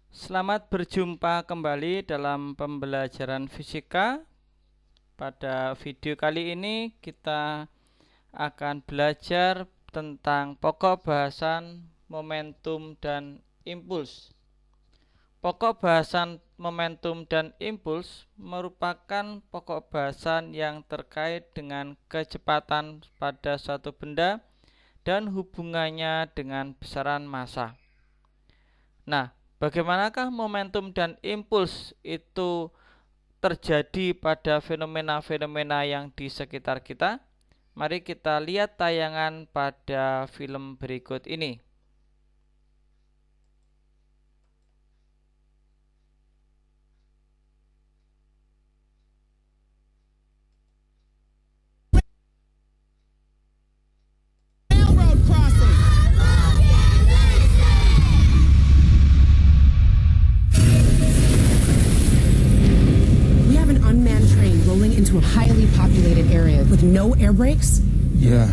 Selamat berjumpa kembali dalam pembelajaran fisika. Pada video kali ini kita akan belajar tentang pokok bahasan momentum dan impuls. Pokok bahasan momentum dan impuls merupakan pokok bahasan yang terkait dengan kecepatan pada suatu benda dan hubungannya dengan besaran massa. Nah, bagaimanakah momentum dan impuls itu terjadi pada fenomena-fenomena yang di sekitar kita? Mari kita lihat tayangan pada film berikut ini. Railroad crossing. We have an unmanned train rolling into a highly populated area with no air brakes. Yeah.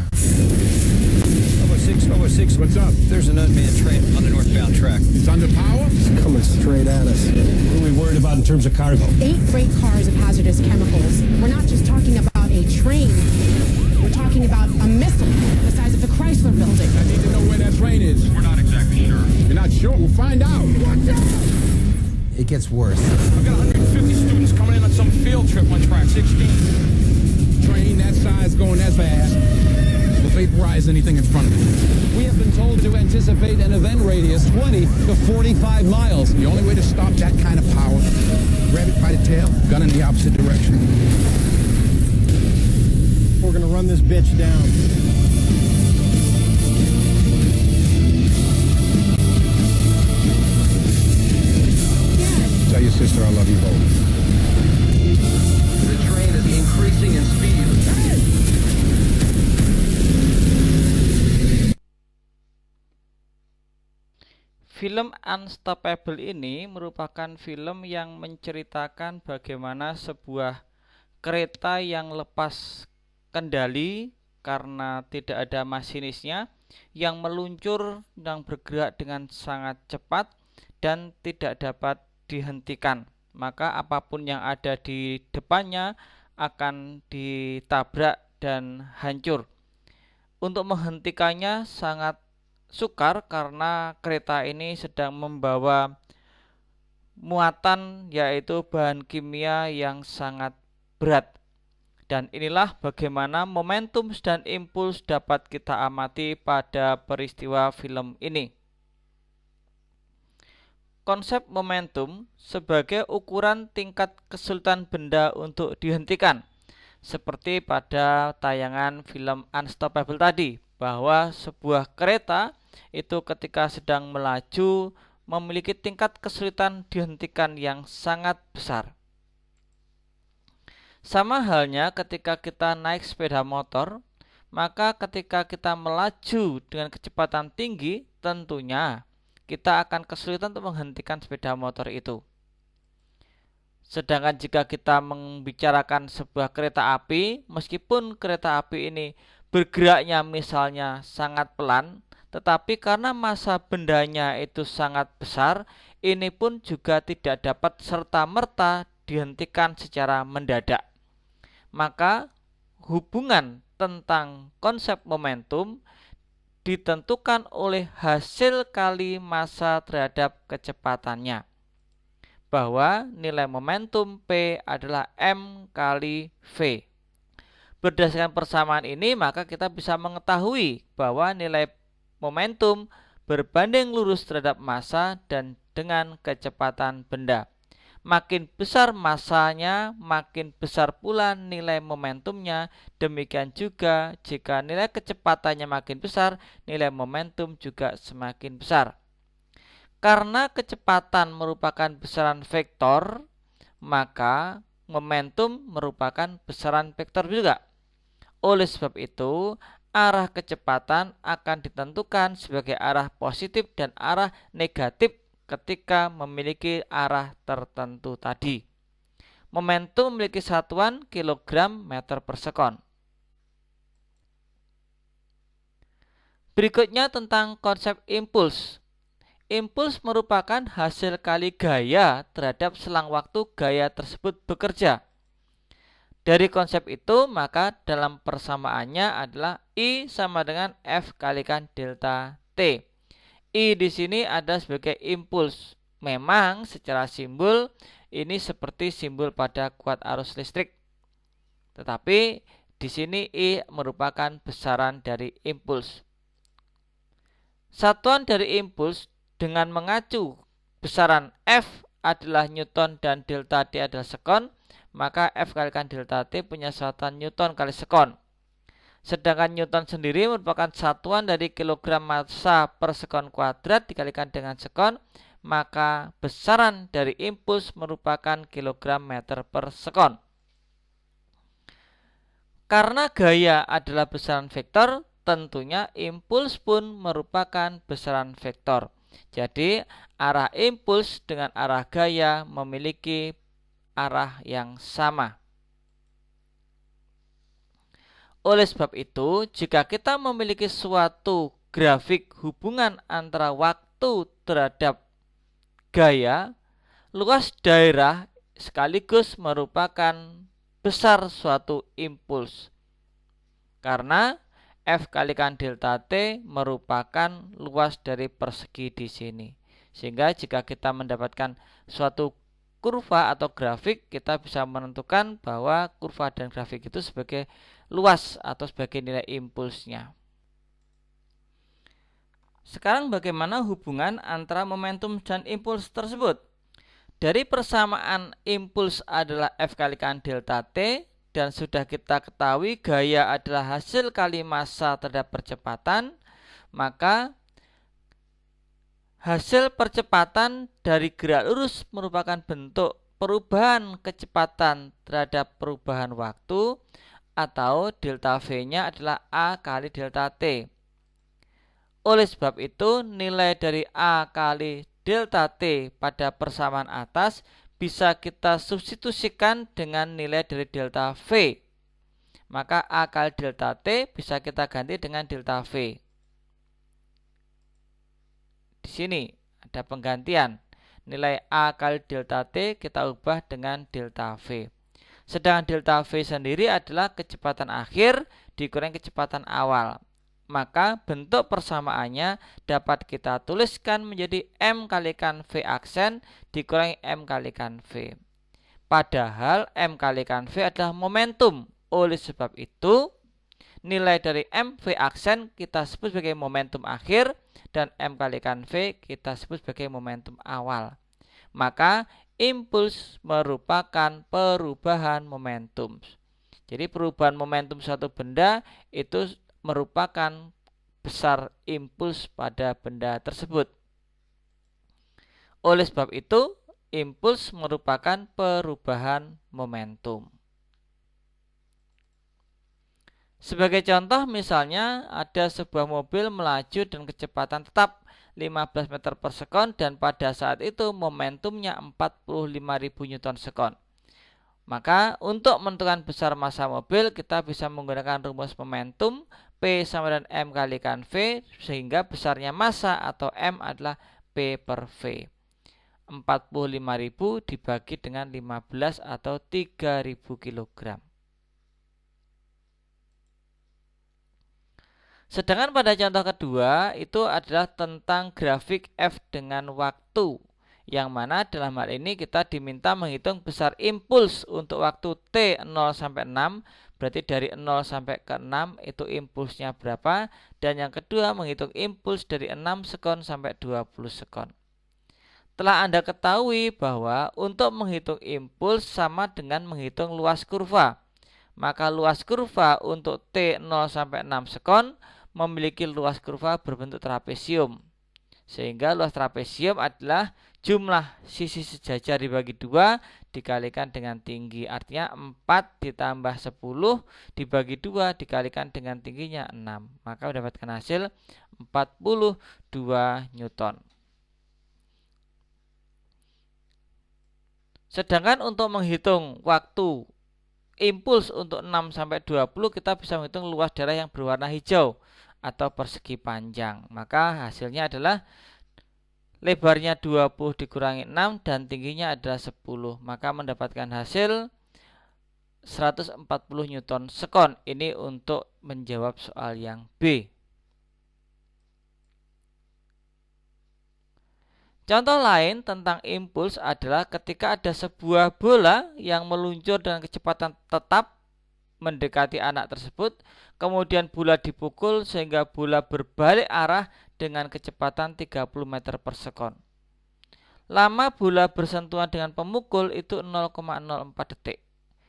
Over six, what's up? There's an unmanned train on the northbound track. It's under power? It's coming straight at us. What are we worried about in terms of cargo? 8 freight cars of hazardous chemicals. We're not just talking about a train. We're talking about a missile the size of the Chrysler building. I need to know where that plane is. We're not exactly sure. You're not sure? We'll find out. Watch out! It gets worse. I've got 150 students coming in on some field trip on track 16. Train that size going that fast will vaporize anything in front of it. We have been told to anticipate an event radius 20 to 45 miles. The only way to stop that kind of power, grab it by the tail, gun in the opposite direction. We're gonna run this bitch down. Tell your sister I love you both. The train is increasing in speed. Film Unstoppable ini merupakan film yang menceritakan bagaimana sebuah kereta yang lepas kendali karena tidak ada masinisnya, yang meluncur dan bergerak dengan sangat cepat dan tidak dapat dihentikan. Maka apapun yang ada di depannya akan ditabrak dan hancur. Untuk menghentikannya sangat sukar karena kereta ini sedang membawa muatan, yaitu bahan kimia yang sangat berat. Dan inilah bagaimana momentum dan impuls dapat kita amati pada peristiwa film ini. Konsep momentum sebagai ukuran tingkat kesulitan benda untuk dihentikan, seperti pada tayangan film Unstoppable tadi, bahwa sebuah kereta itu ketika sedang melaju memiliki tingkat kesulitan dihentikan yang sangat besar. Sama halnya ketika kita naik sepeda motor, maka ketika kita melaju dengan kecepatan tinggi, tentunya kita akan kesulitan untuk menghentikan sepeda motor itu. Sedangkan jika kita membicarakan sebuah kereta api, meskipun kereta api ini bergeraknya misalnya sangat pelan, tetapi karena massa bendanya itu sangat besar, ini pun juga tidak dapat serta-merta dihentikan secara mendadak. Maka hubungan tentang konsep momentum ditentukan oleh hasil kali massa terhadap kecepatannya, bahwa nilai momentum P adalah M kali V. Berdasarkan persamaan ini, maka kita bisa mengetahui bahwa nilai momentum berbanding lurus terhadap massa dan dengan kecepatan benda. Makin besar massanya, makin besar pula nilai momentumnya. Demikian juga jika nilai kecepatannya makin besar, nilai momentum juga semakin besar. Karena kecepatan merupakan besaran vektor, maka momentum merupakan besaran vektor juga. Oleh sebab itu, arah kecepatan akan ditentukan sebagai arah positif dan arah negatif ketika memiliki arah tertentu tadi. Momentum memiliki satuan kilogram meter per sekon. Berikutnya tentang konsep impuls. impuls merupakan hasil kali gaya terhadap selang waktu gaya tersebut bekerja. Dari konsep itu, maka dalam persamaannya adalah I sama dengan F kalikan delta T. I di sini ada sebagai impuls. Memang secara simbol ini seperti simbol pada kuat arus listrik. Tetapi di sini I merupakan besaran dari impuls. Satuan dari impuls dengan mengacu besaran F adalah Newton dan delta T adalah sekon, maka F kalikan delta T punya satuan Newton kali sekon. Sedangkan Newton sendiri merupakan satuan dari kilogram massa per sekon kuadrat dikalikan dengan sekon, maka besaran dari impuls merupakan kilogram meter per sekon. Karena gaya adalah besaran vektor, tentunya impuls pun merupakan besaran vektor. Jadi arah impuls dengan arah gaya memiliki arah yang sama. Oleh sebab itu, jika kita memiliki suatu grafik hubungan antara waktu terhadap gaya, luas daerah sekaligus merupakan besar suatu impuls. Karena F kalikan delta T merupakan luas dari persegi di sini. Sehingga jika kita mendapatkan suatu kurva atau grafik, kita bisa menentukan bahwa kurva dan grafik itu sebagai luas atau sebagai nilai impulsnya. Sekarang bagaimana hubungan antara momentum dan impuls tersebut? Dari persamaan impuls adalah F kalikan delta T, dan sudah kita ketahui gaya adalah hasil kali massa terhadap percepatan, maka hasil percepatan dari gerak lurus merupakan bentuk perubahan kecepatan terhadap perubahan waktu, atau delta V-nya adalah A kali delta T. Oleh sebab itu, nilai dari A kali delta T pada persamaan atas bisa kita substitusikan dengan nilai dari delta V. Maka A kali delta T bisa kita ganti dengan delta V. Di sini ada penggantian. Nilai A kali delta T kita ubah dengan delta V. Sedangkan delta V sendiri adalah kecepatan akhir dikurangi kecepatan awal. Maka bentuk persamaannya dapat kita tuliskan menjadi M kalikan V aksen dikurangi M kalikan V. Padahal M kalikan V adalah momentum. Oleh sebab itu, nilai dari M V aksen kita sebut sebagai momentum akhir, dan M kalikan V kita sebut sebagai momentum awal. Maka impuls merupakan perubahan momentum. Jadi perubahan momentum suatu benda itu merupakan besar impuls pada benda tersebut. Oleh sebab itu, impuls merupakan perubahan momentum. Sebagai contoh, misalnya ada sebuah mobil melaju dengan kecepatan tetap 15 meter per sekon dan pada saat itu momentumnya 45.000 Newton sekon. Maka untuk menentukan besar massa mobil, kita bisa menggunakan rumus momentum P sama dengan M kalikan V, sehingga besarnya massa atau M adalah P per V. 45.000 dibagi dengan 15 atau 3.000 kg. Sedangkan pada contoh kedua itu adalah tentang grafik F dengan waktu, yang mana dalam hal ini kita diminta menghitung besar impuls untuk waktu T 0 sampai 6, berarti dari 0 sampai ke 6 itu impulsnya berapa, dan yang kedua menghitung impuls dari 6 sekon sampai 20 sekon. Telah Anda ketahui bahwa untuk menghitung impuls sama dengan menghitung luas kurva. Maka luas kurva untuk T 0 sampai 6 sekon memiliki luas kurva berbentuk trapesium. Sehingga luas trapesium adalah jumlah sisi sejajar dibagi 2 dikalikan dengan tinggi. Artinya 4 ditambah 10 dibagi 2 dikalikan dengan tingginya 6. Maka mendapatkan hasil 42 Newton. Sedangkan untuk menghitung waktu impuls untuk 6 sampai 20 kita bisa menghitung luas daerah yang berwarna hijau atau persegi panjang. Maka hasilnya adalah lebarnya 20 dikurangi 6 dan tingginya adalah 10, maka mendapatkan hasil 140 Newton sekon. Ini untuk menjawab soal yang B. Contoh lain tentang impuls adalah ketika ada sebuah bola yang meluncur dengan kecepatan tetap mendekati anak tersebut, kemudian bola dipukul sehingga bola berbalik arah dengan kecepatan 30 meter per sekon. Lama bola bersentuhan dengan pemukul itu 0,04 detik.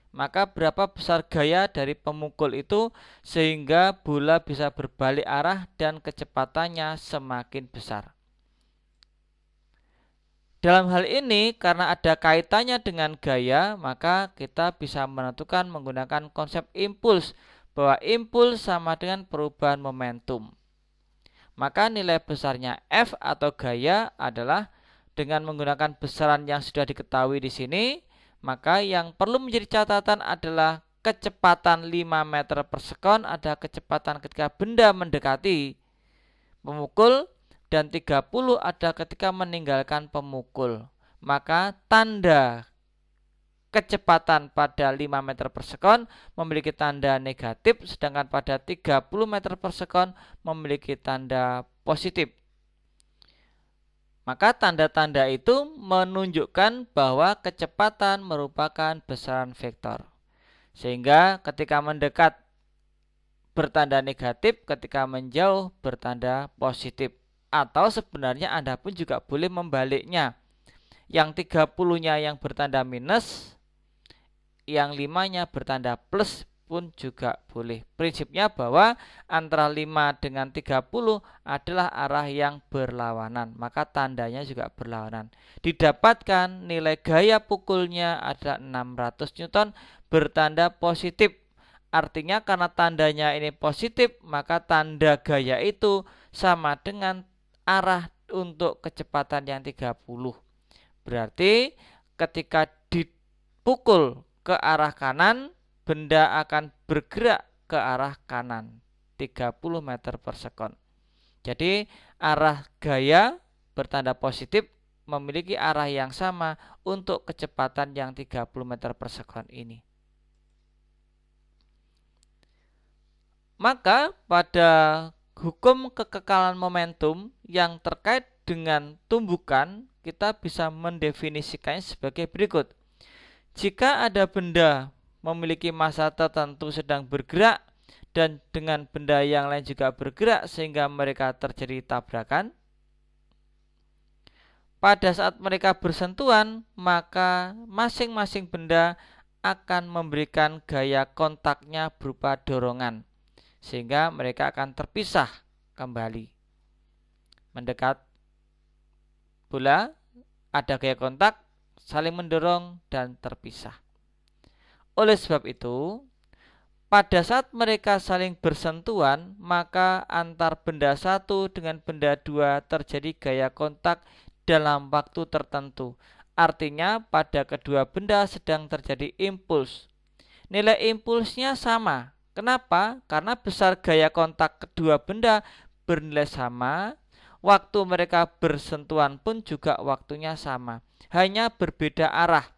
Maka berapa besar gaya dari pemukul itu sehingga bola bisa berbalik arah dan kecepatannya semakin besar. Dalam hal ini, karena ada kaitannya dengan gaya, maka kita bisa menentukan menggunakan konsep impuls, bahwa impuls sama dengan perubahan momentum. Maka nilai besarnya F atau gaya adalah dengan menggunakan besaran yang sudah diketahui di sini, maka yang perlu menjadi catatan adalah kecepatan 5 meter per sekon ada kecepatan ketika benda mendekati pemukul, dan 30 ada ketika meninggalkan pemukul. Maka tanda kecepatan pada 5 meter per sekon memiliki tanda negatif, sedangkan pada 30 meter per sekon memiliki tanda positif. Maka tanda-tanda itu menunjukkan bahwa kecepatan merupakan besaran vektor. Sehingga ketika mendekat bertanda negatif, ketika menjauh bertanda positif. Atau sebenarnya Anda pun juga boleh membaliknya. Yang 30-nya yang bertanda minus, yang 5-nya bertanda plus pun juga boleh. Prinsipnya bahwa antara 5 dengan 30 adalah arah yang berlawanan, maka tandanya juga berlawanan. Didapatkan nilai gaya pukulnya adalah 600 Newton bertanda positif. Artinya karena tandanya ini positif, maka tanda gaya itu sama dengan arah untuk kecepatan yang 30. Berarti ketika dipukul ke arah kanan, benda akan bergerak ke arah kanan 30 meter per sekon. Jadi arah gaya bertanda positif memiliki arah yang sama untuk kecepatan yang 30 meter per sekon ini. Maka pada hukum kekekalan momentum yang terkait dengan tumbukan, kita bisa mendefinisikannya sebagai berikut. Jika ada benda memiliki massa tertentu sedang bergerak dan dengan benda yang lain juga bergerak sehingga mereka terjadi tabrakan, pada saat mereka bersentuhan, maka masing-masing benda akan memberikan gaya kontaknya berupa dorongan, sehingga mereka akan terpisah kembali. Mendekat bola, ada gaya kontak, saling mendorong dan terpisah. Oleh sebab itu, pada saat mereka saling bersentuhan, maka antar benda satu dengan benda dua terjadi gaya kontak dalam waktu tertentu. Artinya pada kedua benda sedang terjadi impuls. Nilai impulsnya sama. Kenapa? Karena besar gaya kontak kedua benda bernilai sama, waktu mereka bersentuhan pun juga waktunya sama, hanya berbeda arah.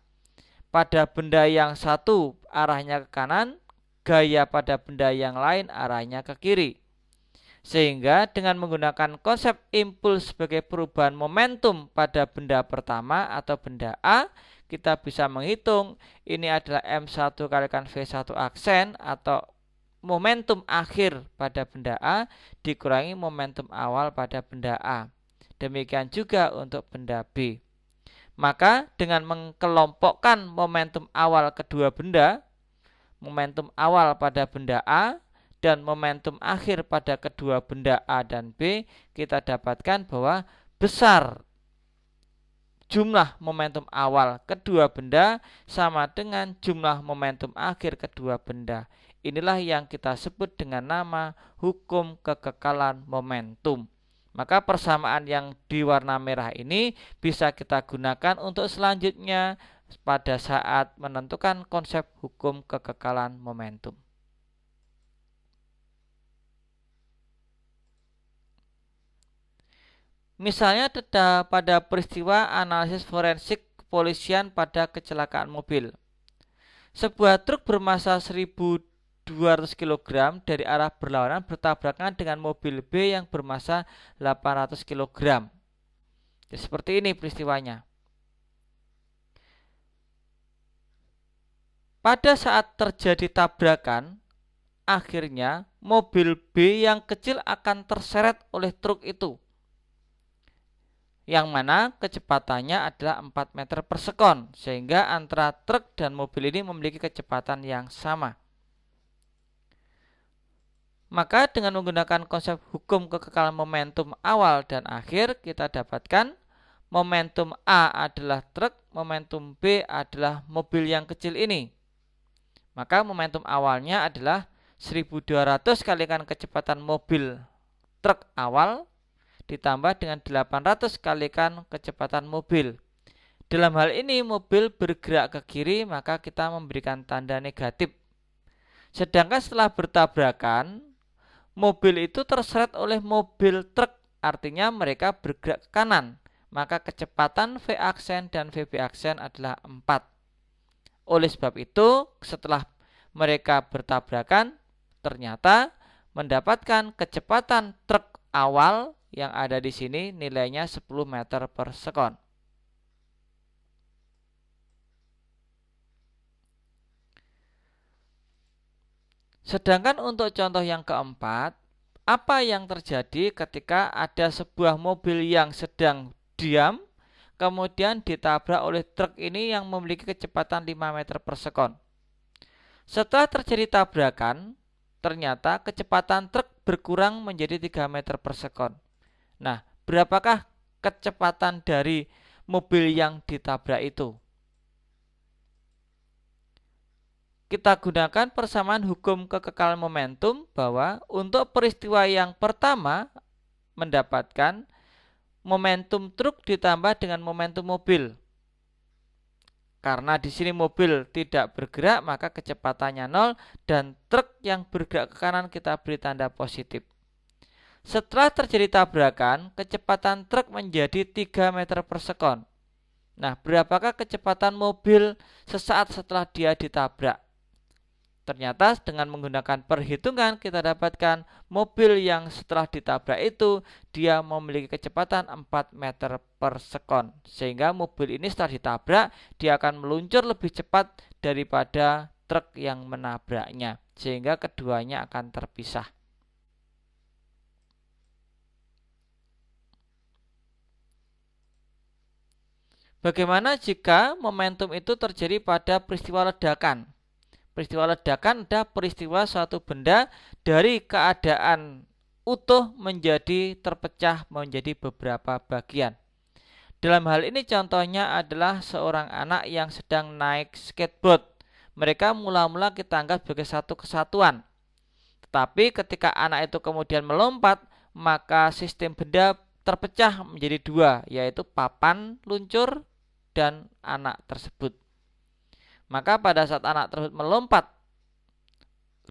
Pada benda yang satu arahnya ke kanan, gaya pada benda yang lain arahnya ke kiri. Sehingga dengan menggunakan konsep impuls sebagai perubahan momentum pada benda pertama atau benda A, kita bisa menghitung ini adalah M1 kalikan V1 aksen atau momentum akhir pada benda A dikurangi momentum awal pada benda A. Demikian juga untuk benda B. Maka dengan mengkelompokkan momentum awal kedua benda, momentum awal pada benda A dan momentum akhir pada kedua benda A dan B, kita dapatkan bahwa besar jumlah momentum awal kedua benda sama dengan jumlah momentum akhir kedua benda. Inilah yang kita sebut dengan nama hukum kekekalan momentum. Maka persamaan yang di warna merah ini bisa kita gunakan untuk selanjutnya pada saat menentukan konsep hukum kekekalan momentum. Misalnya pada peristiwa analisis forensik kepolisian pada kecelakaan mobil. Sebuah truk bermassa 1.200 kg dari arah berlawanan bertabrakan dengan mobil B yang bermassa 800 kg. Ya, seperti ini peristiwanya. Pada saat terjadi tabrakan, akhirnya mobil B yang kecil akan terseret oleh truk itu, yang mana kecepatannya adalah 4 meter per sekon, sehingga antara truk dan mobil ini memiliki kecepatan yang sama. Maka dengan menggunakan konsep hukum kekekalan momentum awal dan akhir, kita dapatkan momentum A adalah truk, momentum B adalah mobil yang kecil ini. Maka momentum awalnya adalah 1.200 kalikan kecepatan mobil truk awal ditambah dengan 800 kalikan kecepatan mobil. Dalam hal ini mobil bergerak ke kiri, maka kita memberikan tanda negatif. Sedangkan setelah bertabrakan, mobil itu terseret oleh mobil truk, artinya mereka bergerak ke kanan. Maka kecepatan V aksen dan VB aksen adalah 4. Oleh sebab itu, setelah mereka bertabrakan, ternyata mendapatkan kecepatan truk awal yang ada di sini nilainya 10 meter per sekon. Sedangkan untuk contoh yang keempat, apa yang terjadi ketika ada sebuah mobil yang sedang diam kemudian ditabrak oleh truk ini yang memiliki kecepatan 5 meter per sekon. Setelah terjadi tabrakan, ternyata kecepatan truk berkurang menjadi 3 meter per sekon. Nah, berapakah kecepatan dari mobil yang ditabrak itu? Kita gunakan persamaan hukum kekekalan momentum bahwa untuk peristiwa yang pertama mendapatkan momentum truk ditambah dengan momentum mobil. Karena di sini mobil tidak bergerak, maka kecepatannya 0 dan truk yang bergerak ke kanan kita beri tanda positif. Setelah terjadi tabrakan, kecepatan truk menjadi 3 meter per sekon. Nah, berapakah kecepatan mobil sesaat setelah dia ditabrak? Ternyata dengan menggunakan perhitungan kita dapatkan mobil yang setelah ditabrak itu dia memiliki kecepatan 4 meter per sekon. Sehingga mobil ini setelah ditabrak dia akan meluncur lebih cepat daripada truk yang menabraknya. Sehingga keduanya akan terpisah. Bagaimana jika momentum itu terjadi pada peristiwa ledakan? Peristiwa ledakan adalah peristiwa suatu benda dari keadaan utuh menjadi terpecah menjadi beberapa bagian. Dalam hal ini contohnya adalah seorang anak yang sedang naik skateboard. Mereka mula-mula kita anggap sebagai satu kesatuan. Tetapi ketika anak itu kemudian melompat, maka sistem benda terpecah menjadi dua, yaitu papan luncur dan anak tersebut. Maka pada saat anak tersebut melompat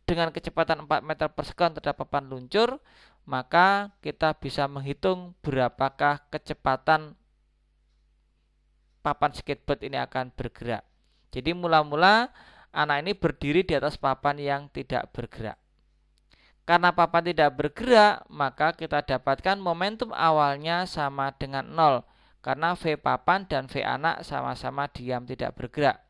dengan kecepatan 4 meter per sekon terhadap papan luncur, maka kita bisa menghitung berapakah kecepatan papan skateboard ini akan bergerak. Jadi mula-mula anak ini berdiri di atas papan yang tidak bergerak. Karena papan tidak bergerak, maka kita dapatkan momentum awalnya sama dengan 0. Karena V papan dan V anak sama-sama diam tidak bergerak.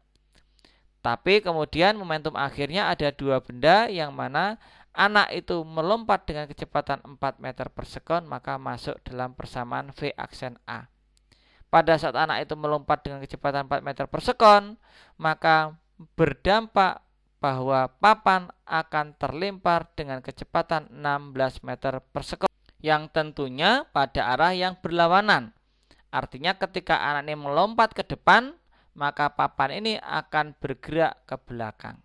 Tapi kemudian momentum akhirnya ada dua benda yang mana anak itu melompat dengan kecepatan 4 meter per sekon, maka masuk dalam persamaan V aksen A. Pada saat anak itu melompat dengan kecepatan 4 meter per sekon, maka berdampak bahwa papan akan terlempar dengan kecepatan 16 meter per sekon, yang tentunya pada arah yang berlawanan. Artinya ketika anak ini melompat ke depan, maka papan ini akan bergerak ke belakang.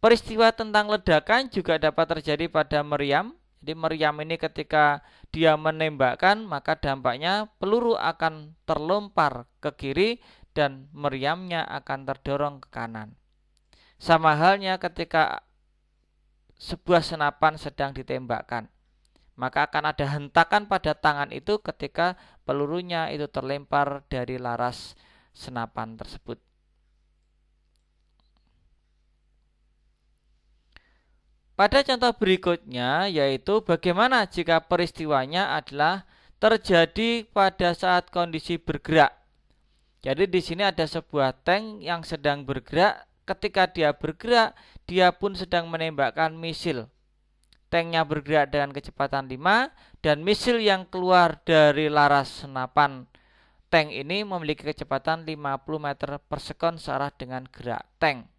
Peristiwa tentang ledakan juga dapat terjadi pada meriam. Jadi meriam ini ketika dia menembakkan, maka dampaknya peluru akan terlempar ke kiri dan meriamnya akan terdorong ke kanan. Sama halnya ketika sebuah senapan sedang ditembakkan, Maka akan ada hentakan pada tangan itu ketika pelurunya itu terlempar dari laras senapan tersebut. Pada contoh berikutnya yaitu bagaimana jika peristiwanya adalah terjadi pada saat kondisi bergerak. Jadi di sini ada sebuah tank yang sedang bergerak. Ketika dia bergerak, dia pun sedang menembakkan misil. Tanknya bergerak dengan kecepatan 5 dan misil yang keluar dari laras senapan tank ini memiliki kecepatan 50 meter per sekon searah dengan gerak tank.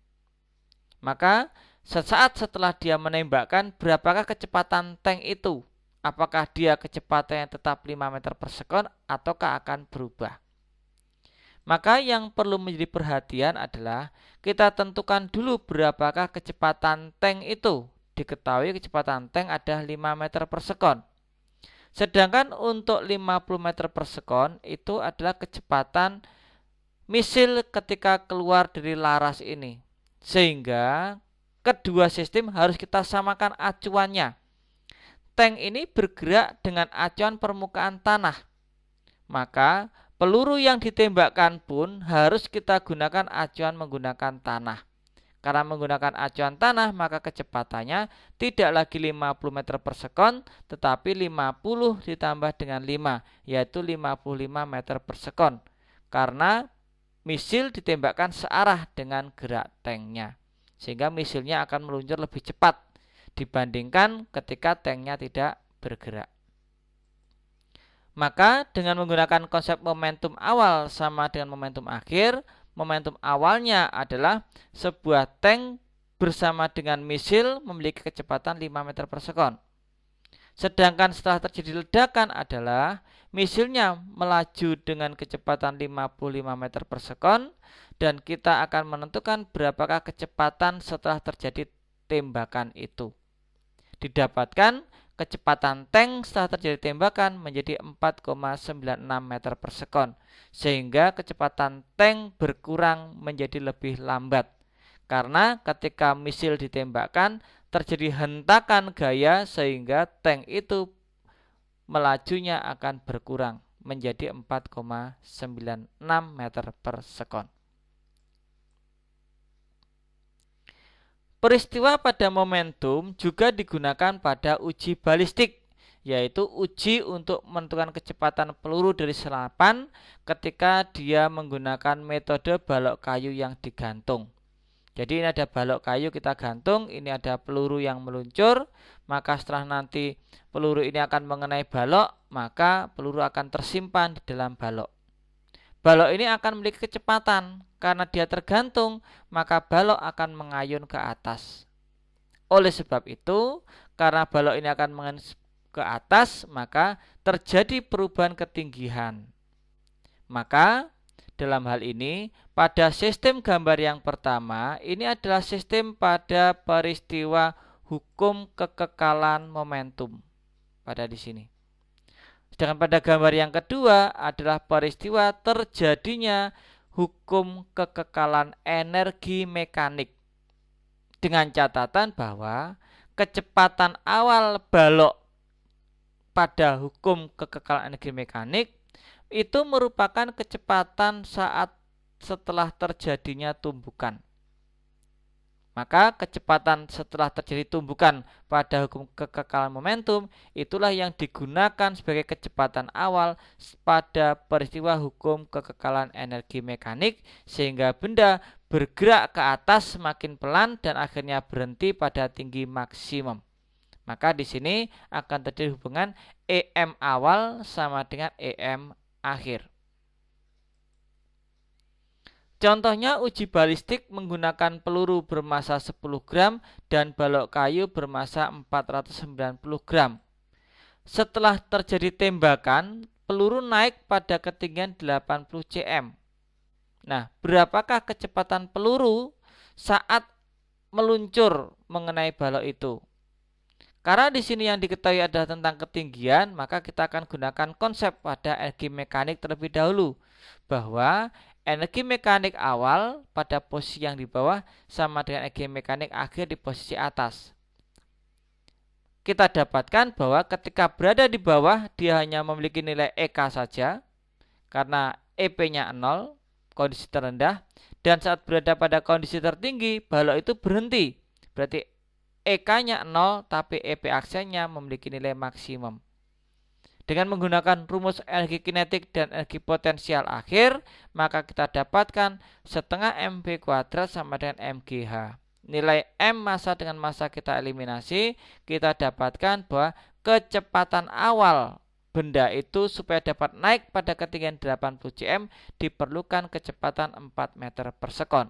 Maka sesaat setelah dia menembakkan, berapakah kecepatan tank itu? Apakah dia kecepatannya tetap 5 meter per sekon ataukah akan berubah? Maka yang perlu menjadi perhatian adalah kita tentukan dulu berapakah kecepatan tank itu. Diketahui kecepatan tank ada 5 meter per sekon. Sedangkan untuk 50 meter per sekon itu adalah kecepatan misil ketika keluar dari laras ini. Sehingga kedua sistem harus kita samakan acuannya. Tank ini bergerak dengan acuan permukaan tanah. Maka peluru yang ditembakkan pun harus kita gunakan acuan menggunakan tanah. Karena menggunakan acuan tanah maka kecepatannya tidak lagi 50 meter per sekon tetapi 50 ditambah dengan 5 yaitu 55 meter per sekon. Karena misil ditembakkan searah dengan gerak tanknya. Sehingga misilnya akan meluncur lebih cepat dibandingkan ketika tanknya tidak bergerak. Maka dengan menggunakan konsep momentum awal sama dengan momentum akhir, momentum awalnya adalah sebuah tank bersama dengan misil memiliki kecepatan 5 meter per sekon. Sedangkan setelah terjadi ledakan adalah misilnya melaju dengan kecepatan 55 meter per sekon dan kita akan menentukan berapakah kecepatan setelah terjadi tembakan itu. Didapatkan kecepatan tank setelah terjadi tembakan menjadi 4,96 meter per sekon. Sehingga kecepatan tank berkurang menjadi lebih lambat. Karena ketika misil ditembakkan terjadi hentakan gaya sehingga tank itu melajunya akan berkurang menjadi 4,96 meter per sekon. Peristiwa pada momentum juga digunakan pada uji balistik, yaitu uji untuk menentukan kecepatan peluru dari senapan ketika dia menggunakan metode balok kayu yang digantung. Jadi ini ada balok kayu kita gantung, ini ada peluru yang meluncur, maka setelah nanti peluru ini akan mengenai balok, maka peluru akan tersimpan di dalam balok. Balok ini akan memiliki kecepatan, karena dia tergantung, maka balok akan mengayun ke atas. Oleh sebab itu, karena balok ini akan mengayun ke atas, maka terjadi perubahan ketinggian. Maka dalam hal ini, pada sistem gambar yang pertama, ini adalah sistem pada peristiwa hukum kekekalan momentum. Pada di sini. Sedangkan pada gambar yang kedua adalah peristiwa terjadinya hukum kekekalan energi mekanik. Dengan catatan bahwa kecepatan awal balok pada hukum kekekalan energi mekanik itu merupakan kecepatan saat setelah terjadinya tumbukan. Maka kecepatan setelah terjadi tumbukan pada hukum kekekalan momentum itulah yang digunakan sebagai kecepatan awal pada peristiwa hukum kekekalan energi mekanik sehingga benda bergerak ke atas semakin pelan dan akhirnya berhenti pada tinggi maksimum. Maka di sini akan terjadi hubungan EM awal sama dengan EM akhir. Contohnya uji balistik menggunakan peluru bermassa 10 gram dan balok kayu bermassa 490 gram. Setelah terjadi tembakan, peluru naik pada ketinggian 80 cm. Nah, berapakah kecepatan peluru saat meluncur mengenai balok itu? Karena di sini yang diketahui adalah tentang ketinggian, maka kita akan gunakan konsep pada energi mekanik terlebih dahulu, bahwa energi mekanik awal pada posisi yang di bawah sama dengan energi mekanik akhir di posisi atas. kita dapatkan bahwa ketika berada di bawah dia hanya memiliki nilai EK saja karena EP-nya 0, kondisi terendah, dan saat berada pada kondisi tertinggi balok itu berhenti. Berarti EK-nya 0 tapi EP aksennya memiliki nilai maksimum. Dengan menggunakan rumus energi kinetik dan energi potensial akhir, maka kita dapatkan setengah mv kuadrat sama dengan mgh. Nilai m massa dengan massa kita eliminasi, kita dapatkan bahwa kecepatan awal benda itu supaya dapat naik pada ketinggian 80 cm diperlukan kecepatan 4 meter per sekon.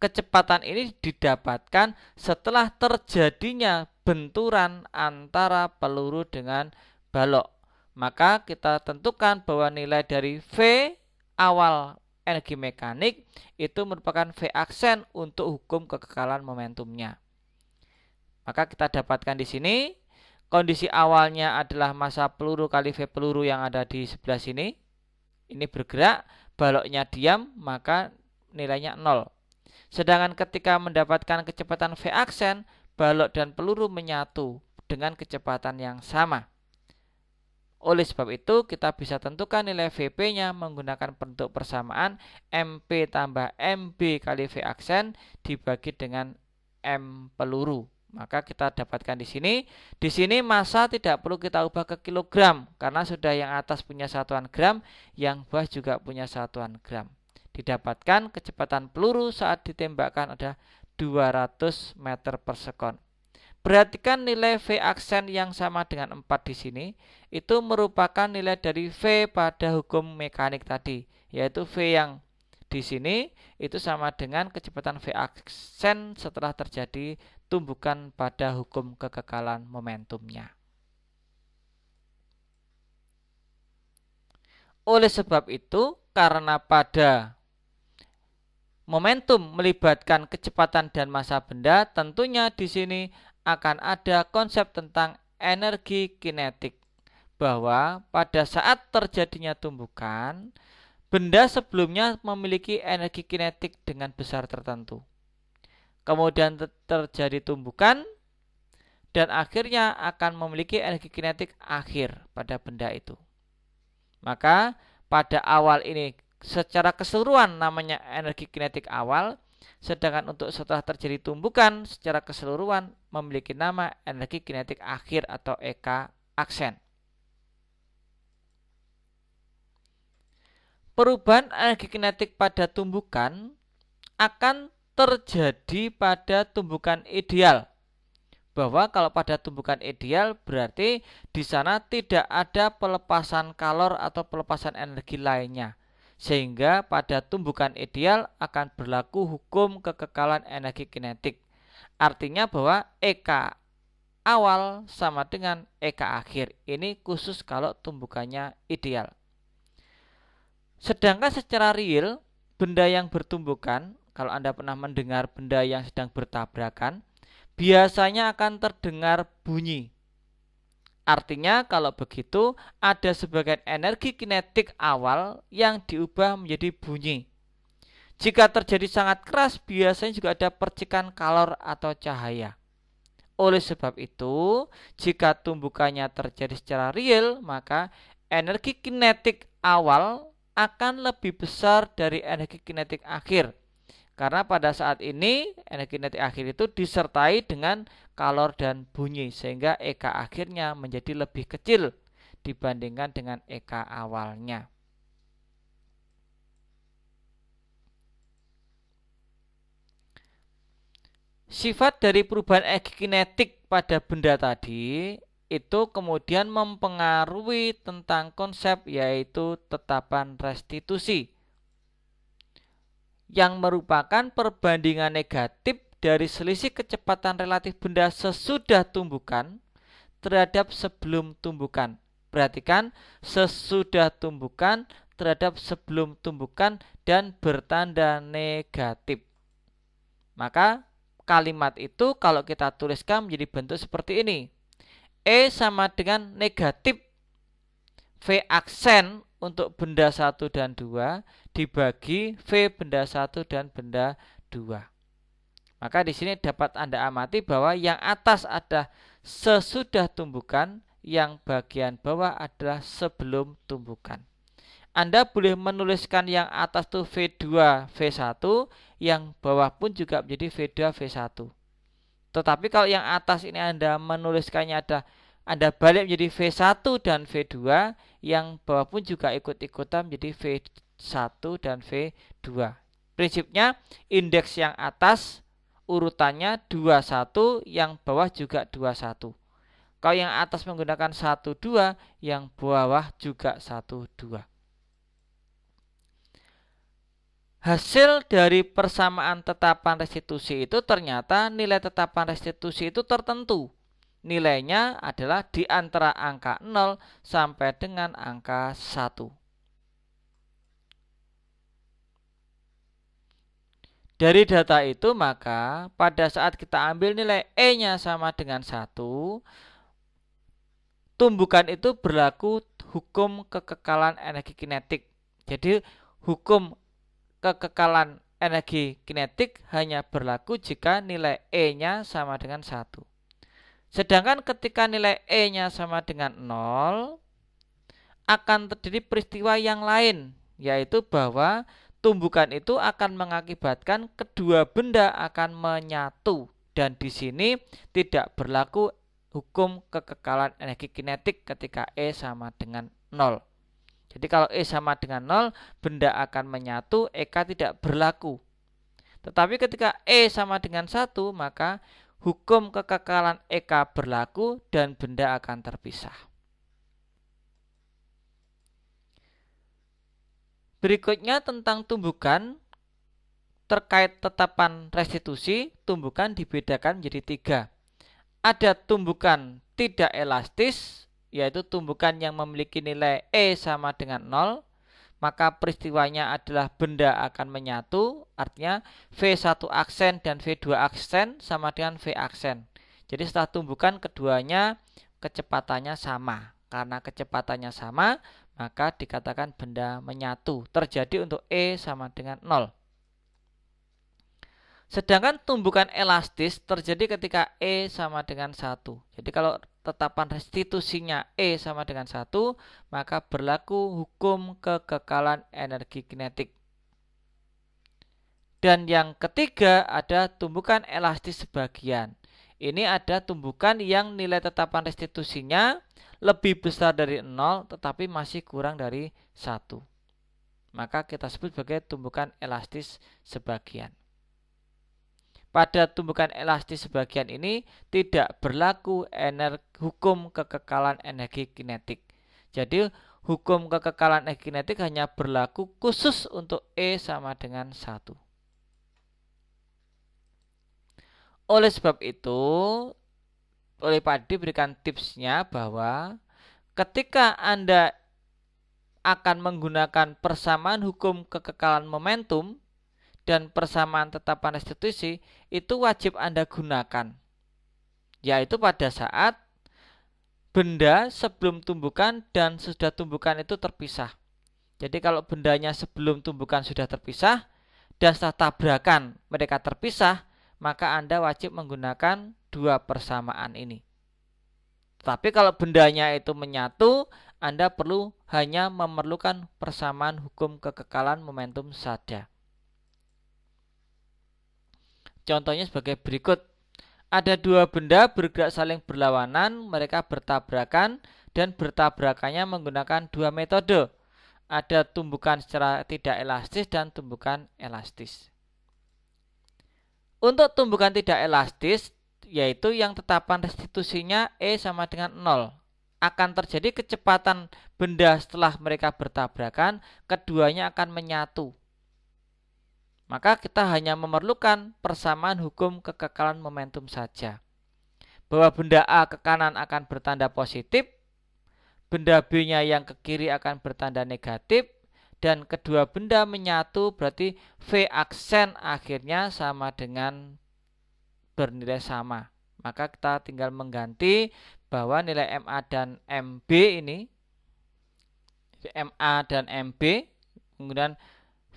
Kecepatan ini didapatkan setelah terjadinya benturan antara peluru dengan balok. Maka kita tentukan bahwa nilai dari V awal energi mekanik itu merupakan V aksen untuk hukum kekekalan momentumnya. Maka kita dapatkan di sini kondisi awalnya adalah massa peluru kali V peluru yang ada di sebelah sini. Ini bergerak, baloknya diam, maka nilainya 0. Sedangkan ketika mendapatkan kecepatan V aksen, balok dan peluru menyatu dengan kecepatan yang sama. Oleh sebab itu, kita bisa tentukan nilai Vp-nya menggunakan bentuk persamaan MP tambah MB kali V aksen dibagi dengan M peluru. Maka kita dapatkan di sini. Di sini massa tidak perlu kita ubah ke kilogram karena sudah yang atas punya satuan gram, yang bawah juga punya satuan gram. Didapatkan kecepatan peluru saat ditembakkan ada 200 meter per sekon. Perhatikan nilai V aksen yang sama dengan 4 di sini, itu merupakan nilai dari V pada hukum mekanik tadi, yaitu V yang di sini itu sama dengan kecepatan V aksen setelah terjadi tumbukan pada hukum kekekalan momentumnya. Oleh sebab itu, karena pada momentum melibatkan kecepatan dan massa benda, tentunya di sini akan ada konsep tentang energi kinetik, bahwa pada saat terjadinya tumbukan, benda sebelumnya memiliki energi kinetik dengan besar tertentu. Kemudian terjadi tumbukan dan akhirnya akan memiliki energi kinetik akhir pada benda itu. Maka pada awal ini secara keseluruhan namanya energi kinetik awal, sedangkan untuk setelah terjadi tumbukan secara keseluruhan memiliki nama energi kinetik akhir atau EK aksen. Perubahan energi kinetik pada tumbukan akan terjadi pada tumbukan ideal. Bahwa kalau pada tumbukan ideal berarti di sana tidak ada pelepasan kalor atau pelepasan energi lainnya. Sehingga pada tumbukan ideal akan berlaku hukum kekekalan energi kinetik. Artinya bahwa EK awal sama dengan EK akhir. Ini khusus kalau tumbukannya ideal. Sedangkan secara real, benda yang bertumbukan, kalau Anda pernah mendengar benda yang sedang bertabrakan, biasanya akan terdengar bunyi. Artinya kalau begitu ada sebagian energi kinetik awal yang diubah menjadi bunyi. Jika terjadi sangat keras, biasanya juga ada percikan kalor atau cahaya. Oleh sebab itu, jika tumbukannya terjadi secara real, maka energi kinetik awal akan lebih besar dari energi kinetik akhir. Karena pada saat ini energi kinetik akhir itu disertai dengan kalor dan bunyi, sehingga EK akhirnya menjadi lebih kecil dibandingkan dengan EK awalnya. Sifat dari perubahan energi kinetik pada benda tadi itu kemudian mempengaruhi tentang konsep yaitu tetapan restitusi, yang merupakan perbandingan negatif dari selisih kecepatan relatif benda sesudah tumbukan terhadap sebelum tumbukan. Perhatikan, sesudah tumbukan terhadap sebelum tumbukan dan bertanda negatif. Maka kalimat itu kalau kita tuliskan menjadi bentuk seperti ini. E sama dengan negatif V aksen untuk benda 1 dan 2 dibagi V benda 1 dan benda 2. Maka di sini dapat Anda amati bahwa yang atas ada sesudah tumbukan, yang bagian bawah adalah sebelum tumbukan. Anda boleh menuliskan yang atas itu V2, V1, yang bawah pun juga menjadi V2, V1. Tetapi kalau yang atas ini Anda menuliskannya Anda balik menjadi V1 dan V2, yang bawah pun juga ikut-ikutan menjadi V1 dan V2. Prinsipnya indeks yang atas urutannya 21, yang bawah juga 21. Kalau yang atas menggunakan 12, yang bawah juga 12. Hasil dari persamaan tetapan restitusi itu ternyata nilai tetapan restitusi itu tertentu. Nilainya adalah di antara angka 0 sampai dengan angka 1. Dari data itu maka pada saat kita ambil nilai E-nya sama dengan 1, tumbukan itu berlaku hukum kekekalan energi kinetik. Jadi hukum kekekalan energi kinetik hanya berlaku jika nilai E-nya sama dengan 1. Sedangkan ketika nilai E-nya sama dengan 0, akan terjadi peristiwa yang lain, yaitu bahwa tumbukan itu akan mengakibatkan kedua benda akan menyatu, dan di sini tidak berlaku hukum kekekalan energi kinetik ketika E sama dengan 0. Jadi kalau E sama dengan 0, benda akan menyatu, EK tidak berlaku. Tetapi ketika E sama dengan 1, maka hukum kekekalan EK berlaku dan benda akan terpisah. Berikutnya tentang tumbukan. Terkait tetapan restitusi, tumbukan dibedakan menjadi 3. Ada tumbukan tidak elastis, yaitu tumbukan yang memiliki nilai E sama dengan 0, maka peristiwanya adalah benda akan menyatu, artinya V1 aksen dan V2 aksen sama dengan V aksen. Jadi setelah tumbukan keduanya kecepatannya sama. Karena kecepatannya sama, maka dikatakan benda menyatu, terjadi untuk E sama dengan 0. Sedangkan tumbukan elastis terjadi ketika E sama dengan 1. Jadi kalau tetapan restitusinya E sama dengan 1, maka berlaku hukum kekekalan energi kinetik. Dan yang ketiga ada tumbukan elastis sebagian. Ini ada tumbukan yang nilai tetapan restitusinya lebih besar dari 0 tetapi masih kurang dari 1. Maka kita sebut sebagai tumbukan elastis sebagian. Pada tumbukan elastis sebagian ini tidak berlaku hukum kekekalan energi kinetik. Jadi hukum kekekalan energi kinetik hanya berlaku khusus untuk E sama dengan 1. Oleh sebab itu, oleh Pak Adi berikan tipsnya bahwa ketika Anda akan menggunakan persamaan hukum kekekalan momentum dan persamaan tetapan restitusi, itu wajib Anda gunakan, yaitu pada saat benda sebelum tumbukan dan sesudah tumbukan itu terpisah. Jadi kalau bendanya sebelum tumbukan sudah terpisah dan setelah tabrakan mereka terpisah, maka Anda wajib menggunakan 2 persamaan ini. Tapi kalau bendanya itu menyatu, Anda perlu hanya memerlukan persamaan hukum kekekalan momentum saja. Contohnya sebagai berikut. Ada 2 benda bergerak saling berlawanan, mereka bertabrakan dan bertabrakannya menggunakan 2 metode. Ada tumbukan secara tidak elastis dan tumbukan elastis. Untuk tumbukan tidak elastis, yaitu yang tetapan restitusinya E sama dengan 0, akan terjadi kecepatan benda setelah mereka bertabrakan, keduanya akan menyatu. Maka kita hanya memerlukan persamaan hukum kekekalan momentum saja. Bahwa benda A ke kanan akan bertanda positif, benda B-nya yang ke kiri akan bertanda negatif, dan kedua benda menyatu berarti V aksen akhirnya sama dengan bernilai sama. Maka kita tinggal mengganti bahwa nilai MA dan MB ini, MA dan MB, kemudian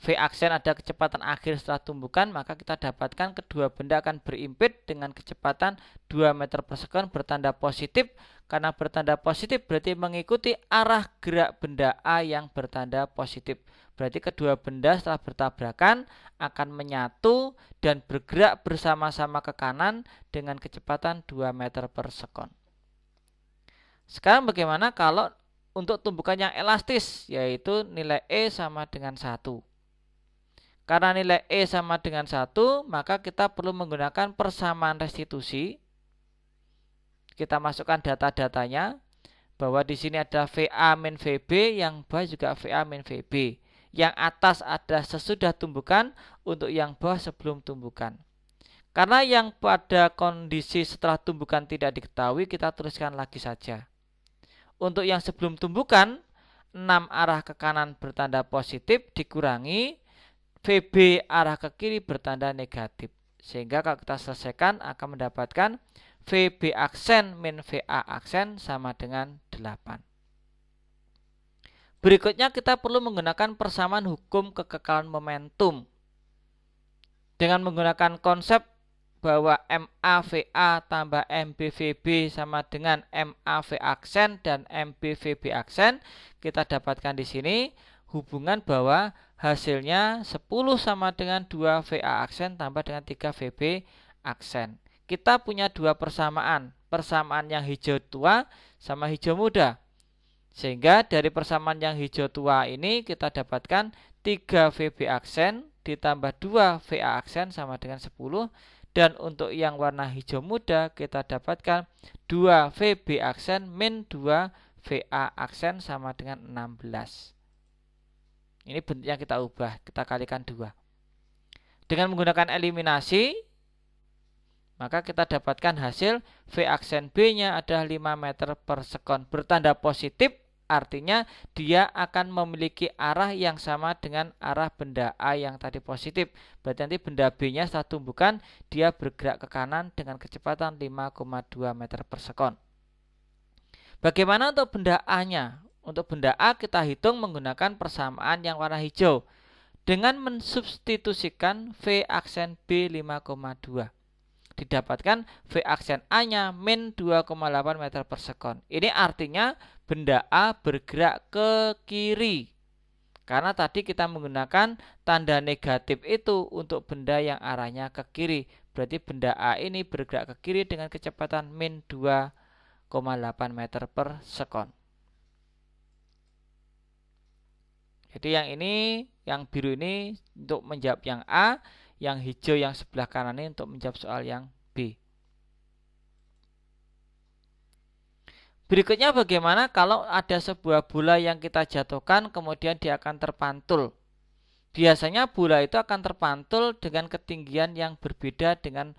V aksen ada kecepatan akhir setelah tumbukan, maka kita dapatkan kedua benda akan berimpit dengan kecepatan 2 meter per sekon bertanda positif. Karena bertanda positif berarti mengikuti arah gerak benda A yang bertanda positif. Berarti kedua benda setelah bertabrakan akan menyatu dan bergerak bersama-sama ke kanan dengan kecepatan 2 meter per sekon. Sekarang bagaimana kalau untuk tumbukan yang elastis, yaitu nilai E sama dengan 1. Karena nilai E sama dengan 1, maka kita perlu menggunakan persamaan restitusi. Kita masukkan data-datanya, bahwa di sini ada VA min VB, yang bawah juga VA min VB. Yang atas ada sesudah tumbukan, untuk yang bawah sebelum tumbukan. Karena yang pada kondisi setelah tumbukan tidak diketahui, kita tuliskan lagi saja. Untuk yang sebelum tumbukan, 6 arah ke kanan bertanda positif dikurangi VB arah ke kiri bertanda negatif. Sehingga kalau kita selesaikan akan mendapatkan VB aksen min VA aksen sama dengan 8. Berikutnya kita perlu menggunakan persamaan hukum kekekalan momentum. Dengan menggunakan konsep bahwa MAVA tambah MBVB sama dengan MAV aksen dan MBVB aksen, kita dapatkan di sini hubungan bahwa hasilnya 10 sama dengan 2 VA aksen tambah dengan 3 VB aksen. Kita punya dua persamaan yang hijau tua sama hijau muda. Sehingga dari persamaan yang hijau tua ini kita dapatkan 3 VB aksen ditambah 2 VA aksen sama dengan 10. Dan untuk yang warna hijau muda kita dapatkan 2 VB aksen min 2 VA aksen sama dengan 16. Ini bentuknya kita ubah, kita kalikan 2. Dengan menggunakan eliminasi, maka kita dapatkan hasil V aksen B-nya adalah 5 meter per sekon. Bertanda positif, artinya dia akan memiliki arah yang sama dengan arah benda A yang tadi positif. Berarti nanti benda B-nya setelah tumbukan, dia bergerak ke kanan dengan kecepatan 5,2 meter per sekon. Bagaimana untuk benda A-nya? Untuk benda A kita hitung menggunakan persamaan yang warna hijau. Dengan mensubstitusikan V aksen B 5,2. Didapatkan V aksen A-nya min 2,8 meter per sekon. Ini artinya benda A bergerak ke kiri. Karena tadi kita menggunakan tanda negatif itu untuk benda yang arahnya ke kiri. Berarti benda A ini bergerak ke kiri dengan kecepatan min 2,8 meter per sekon. Jadi yang ini, yang biru ini untuk menjawab yang A, yang hijau yang sebelah kanan ini untuk menjawab soal yang B. Berikutnya bagaimana kalau ada sebuah bola yang kita jatuhkan kemudian dia akan terpantul. Biasanya bola itu akan terpantul dengan ketinggian yang berbeda dengan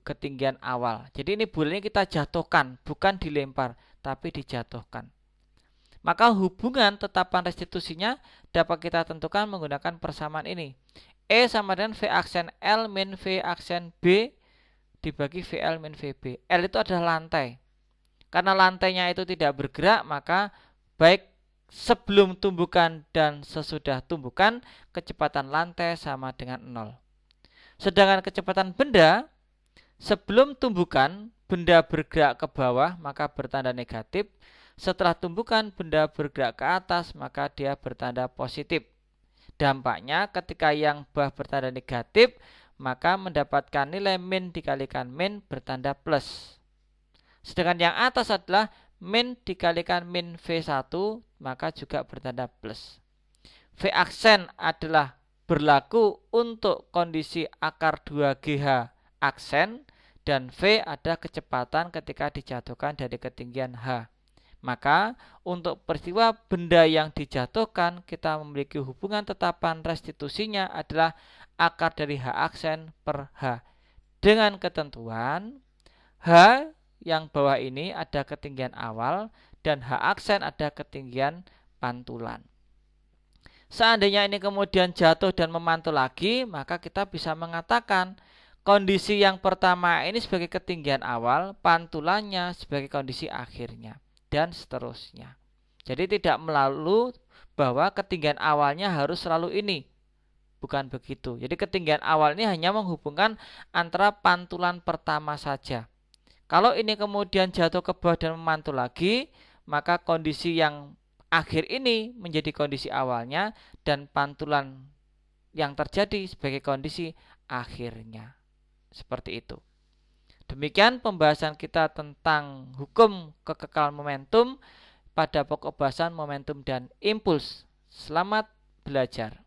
ketinggian awal. Jadi ini bola ini kita jatuhkan, bukan dilempar, tapi dijatuhkan. Maka hubungan tetapan restitusinya dapat kita tentukan menggunakan persamaan ini. E sama dengan V aksen L min V aksen B dibagi VL min VB. L itu adalah lantai. Karena lantainya itu tidak bergerak, maka baik sebelum tumbukan dan sesudah tumbukan, kecepatan lantai sama dengan 0. Sedangkan kecepatan benda, sebelum tumbukan, benda bergerak ke bawah, maka bertanda negatif. Setelah tumbukan, benda bergerak ke atas, maka dia bertanda positif. Dampaknya ketika yang bawah bertanda negatif, maka mendapatkan nilai min dikalikan min bertanda plus. Sedangkan yang atas adalah min dikalikan min V1, maka juga bertanda plus. V aksen adalah berlaku untuk kondisi akar 2GH aksen, dan V ada kecepatan ketika dijatuhkan dari ketinggian H. Maka untuk peristiwa benda yang dijatuhkan, kita memiliki hubungan tetapan restitusinya adalah akar dari H aksen per H. Dengan ketentuan H yang bawah ini ada ketinggian awal dan H aksen ada ketinggian pantulan. Seandainya ini kemudian jatuh dan memantul lagi, maka kita bisa mengatakan kondisi yang pertama ini sebagai ketinggian awal, pantulannya sebagai kondisi akhirnya, dan seterusnya. Jadi tidak melulu bahwa ketinggian awalnya harus selalu ini. Bukan begitu. Jadi ketinggian awal ini hanya menghubungkan antara pantulan pertama saja. Kalau ini kemudian jatuh ke bawah dan memantul lagi, maka kondisi yang akhir ini menjadi kondisi awalnya dan pantulan yang terjadi sebagai kondisi akhirnya. Seperti itu. Demikian pembahasan kita tentang hukum kekekalan momentum pada pokok bahasan momentum dan impuls. Selamat belajar.